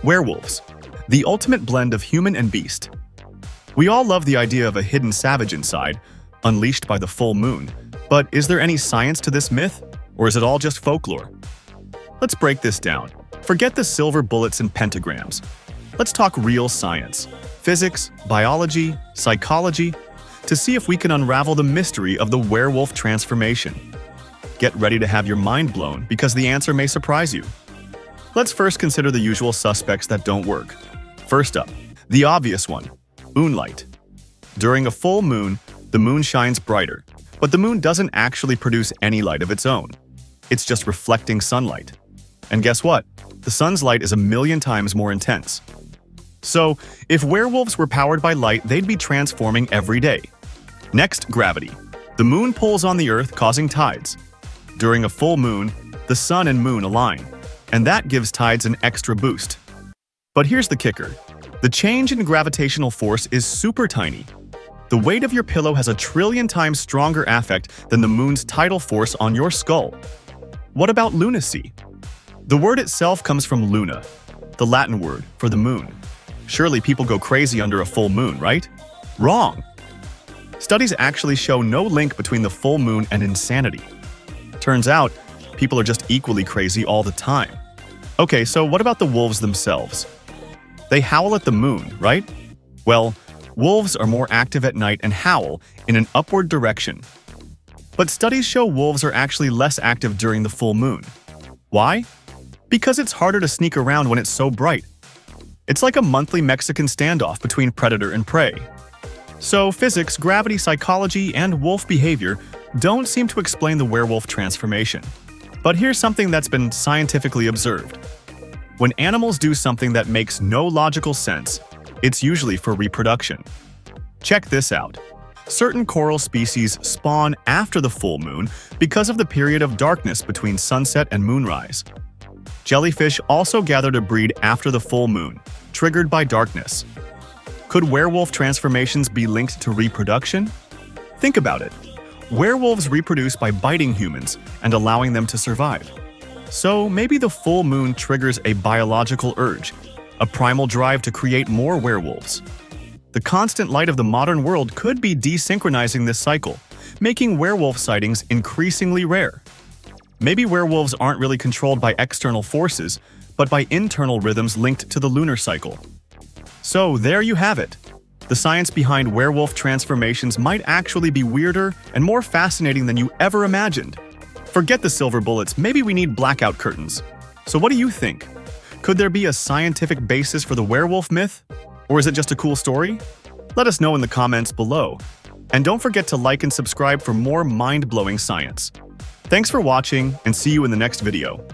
Werewolves, the ultimate blend of human and beast. We all love the idea of a hidden savage inside, unleashed by the full moon. But is there any science to this myth, or is it all just folklore? Let's break this down. Forget the silver bullets and pentagrams. Let's talk real science, physics, biology, psychology, to see if we can unravel the mystery of the werewolf transformation. Get ready to have your mind blown because the answer may surprise you. Let's first consider the usual suspects that don't work. First up, the obvious one, moonlight. During a full moon, the moon shines brighter, but the moon doesn't actually produce any light of its own. It's just reflecting sunlight. And guess what? The sun's light is 1,000,000 times more intense. So, if werewolves were powered by light, they'd be transforming every day. Next, gravity. The moon pulls on the Earth, causing tides. During a full moon, the sun and moon align, and that gives tides an extra boost. But here's the kicker. The change in gravitational force is super tiny. The weight of your pillow has 1,000,000,000 times stronger affect than the moon's tidal force on your skull. What about lunacy? The word itself comes from luna, the Latin word for the moon. Surely people go crazy under a full moon, right? Wrong! Studies actually show no link between the full moon and insanity. Turns out, people are just equally crazy all the time. Okay, so what about the wolves themselves? They howl at the moon, right? Well, wolves are more active at night and howl in an upward direction. But studies show wolves are actually less active during the full moon. Why? Because it's harder to sneak around when it's so bright. It's like a monthly Mexican standoff between predator and prey. So physics, gravity, psychology, and wolf behavior don't seem to explain the werewolf transformation. But here's something that's been scientifically observed. When animals do something that makes no logical sense, it's usually for reproduction. Check this out. Certain coral species spawn after the full moon because of the period of darkness between sunset and moonrise. Jellyfish also gather to breed after the full moon, triggered by darkness. Could werewolf transformations be linked to reproduction? Think about it. Werewolves reproduce by biting humans and allowing them to survive. So maybe the full moon triggers a biological urge, a primal drive to create more werewolves. The constant light of the modern world could be desynchronizing this cycle, making werewolf sightings increasingly rare. Maybe werewolves aren't really controlled by external forces, but by internal rhythms linked to the lunar cycle. So there you have it. The science behind werewolf transformations might actually be weirder and more fascinating than you ever imagined. Forget the silver bullets, maybe we need blackout curtains. So what do you think? Could there be a scientific basis for the werewolf myth? Or is it just a cool story? Let us know in the comments below. And don't forget to like and subscribe for more mind-blowing science. Thanks for watching, and see you in the next video.